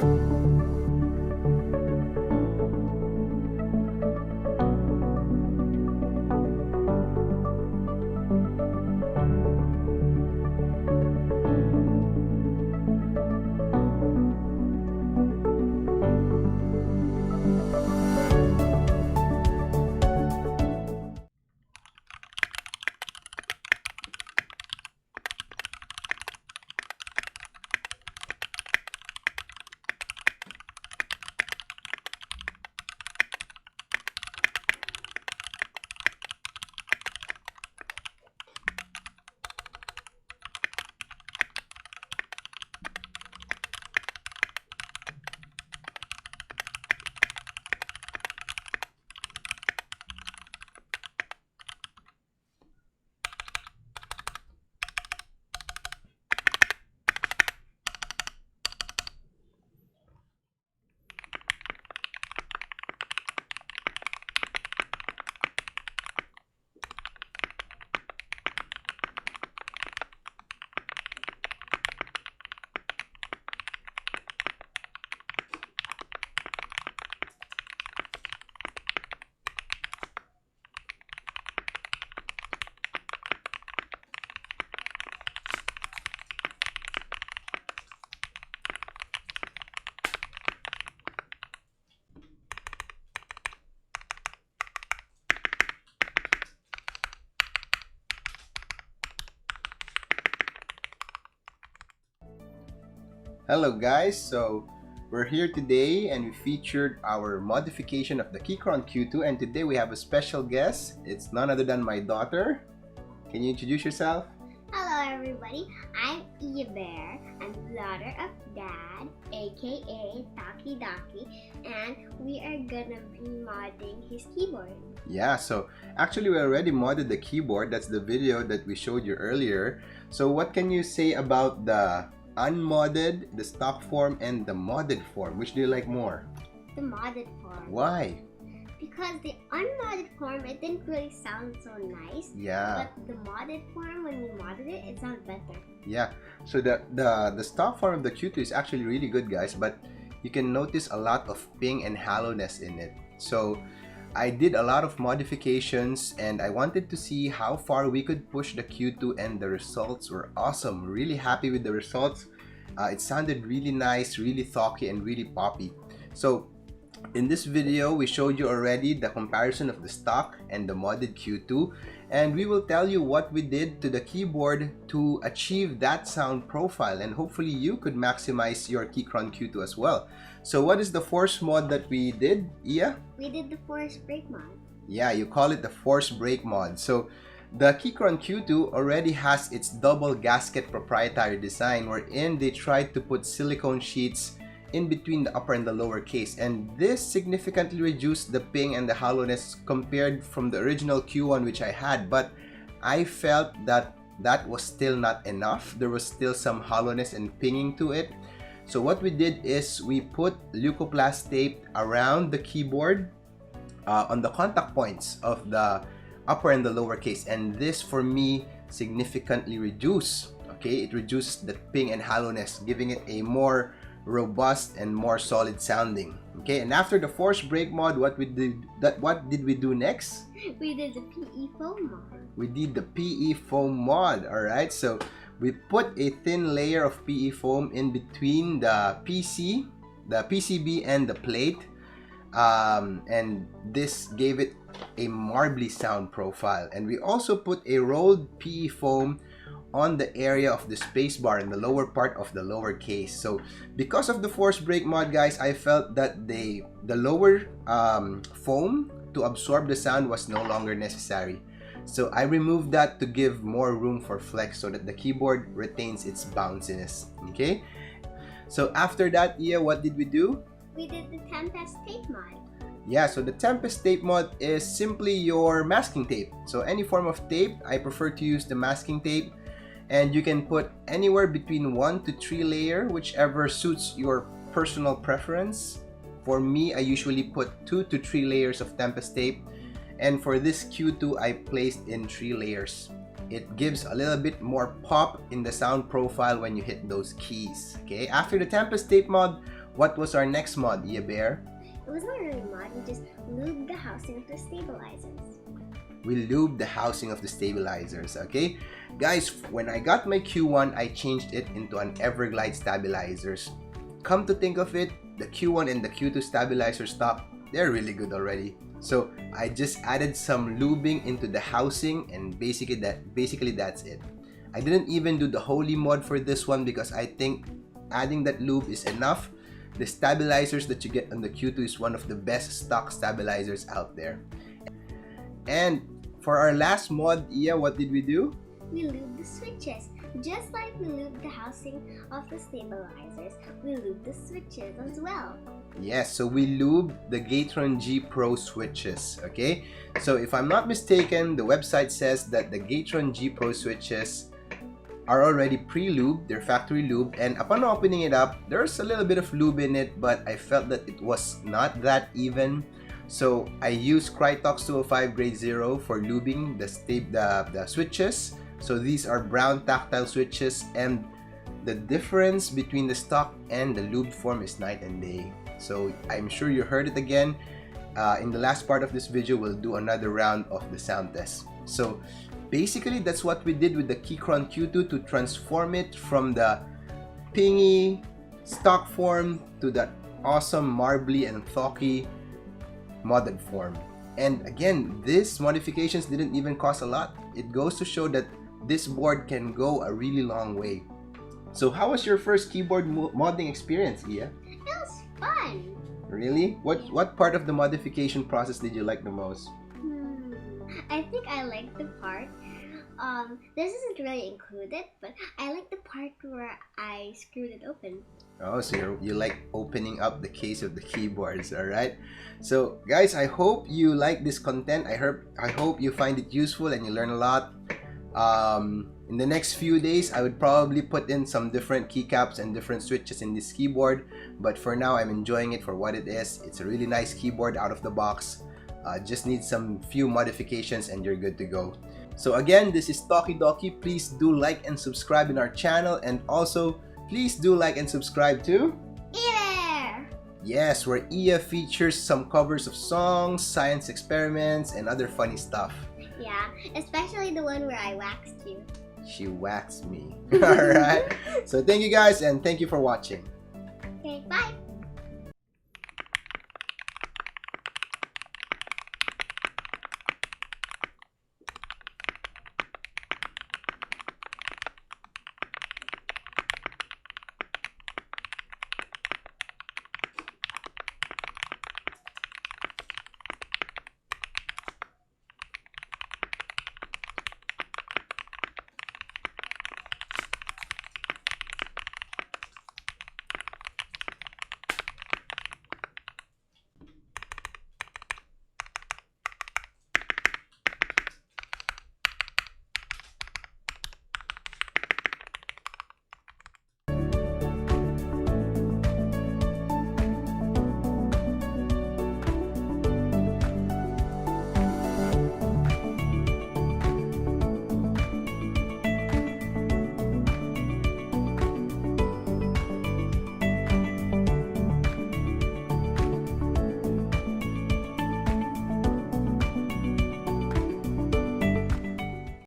Hello guys, so we're here today and we featured our modification of the Keychron Q2, and today we have a special guest. It's none other than my daughter. Can you introduce yourself? Hello everybody, I'm Iya Bear. I'm the daughter of Dad, aka ThockyDocKey, and we are gonna be modding his keyboard. Yeah, so actually we already modded the keyboard. That's the video that we showed you earlier. So what can you say about the unmodded, the stock form, and the modded form? Which do you like more? The modded form. Why? Because the unmodded form, it didn't really sound so nice. Yeah. But the modded form, when we modded it, it sounded better. Yeah. So the stock form of the Q2 is actually really good, guys, but you can notice a lot of ping and hollowness in it. So I did a lot of modifications and I wanted to see how far we could push the Q2, and the results were awesome. Really happy with the results. It sounded really nice, really thocky, and really poppy. So in this video, we showed you already the comparison of the stock and the modded Q2, and we will tell you what we did to the keyboard to achieve that sound profile, and hopefully you could maximize your Keychron Q2 as well. So what is the force mod that we did, Iya? We did the force break mod. Yeah, you call it the force break mod. So the Keychron Q2 already has its double gasket proprietary design, wherein they tried to put silicone sheets in between the upper and the lower case, and this significantly reduced the ping and the hollowness compared from the original Q1 which I had, but I felt that that was still not enough. There was still some hollowness and pinging to it. So what we did is we put leukoplast tape around the keyboard on the contact points of the upper and the lower case, and this for me significantly reduced, okay, it reduced the ping and hollowness, giving it a more robust and more solid sounding. Okay, and after the force break mod, what did we do next? We did the PE foam mod. We did the PE foam mod. All right, so we put a thin layer of PE foam in between the PCB and the plate, and this gave it a marbly sound profile. And we also put a rolled PE foam on the area of the spacebar in the lower part of the lower case. So because of the force break mod, guys, I felt that the lower foam to absorb the sound was no longer necessary. So I removed that to give more room for flex so that the keyboard retains its bounciness. Okay, so after that, Iya, what did we do? We did the Tempest tape mod. Yeah, so the Tempest tape mod is simply your masking tape. So any form of tape, I prefer to use the masking tape. And you can put anywhere between 1 to 3 layer, whichever suits your personal preference. For me, I usually put 2 to 3 layers of Tempest tape. And for this Q2, I placed in 3 layers. It gives a little bit more pop in the sound profile when you hit those keys. Okay, after the Tempest tape mod, what was our next mod, Iya Bear? It was not really mod, we just lubed the housing of the stabilizers. We lubed the housing of the stabilizers, okay? Guys, when I got my Q1, I changed it into an Everglide stabilizers. Come to think of it, the Q1 and the Q2 stabilizer stock, they're really good already. So I just added some lubing into the housing, and basically that's it. I didn't even do the holy mod for this one because I think adding that lube is enough. The stabilizers that you get on the Q2 is one of the best stock stabilizers out there. And for our last mod, Iya, what did we do? We lubed the switches. Just like we lubed the housing of the stabilizers, we lubed the switches as well. Yes, so we lubed the Keychron G Pro switches, okay? So if I'm not mistaken, the website says that the Keychron G Pro switches are already pre-lubed, they're factory lube, and upon opening it up, there's a little bit of lube in it, but I felt that it was not that even. So I used Krytox 205 grade 0 for lubing the switches. So these are brown tactile switches, and the difference between the stock and the lubed form is night and day. So I'm sure you heard it again. In the last part of this video, we'll do another round of the sound test. So basically, that's what we did with the Keychron Q2 to transform it from the pingy stock form to that awesome marbly and thocky modded form. And again, these modifications didn't even cost a lot. It goes to show that this board can go a really long way. So how was your first keyboard modding experience, Iya? It was fun. Really? What part of the modification process did you like the most? I think I like the part, this isn't really included, but I like the part where I screwed it open. Oh, so you like opening up the case of the keyboards, alright? So guys, I hope you like this content. I hope you find it useful and you learn a lot. In the next few days, I would probably put in some different keycaps and different switches in this keyboard, but for now, I'm enjoying it for what it is. It's a really nice keyboard out of the box. Just need some few modifications and you're good to go. So again, this is ThockyDocKey. Please do like and subscribe in our channel, and also please do like and subscribe to Iya Bear! Yes, where Iya features some covers of songs, science experiments, and other funny stuff. Yeah, especially the one where I waxed you. She waxed me. Alright, so thank you guys, and thank you for watching. Okay, bye!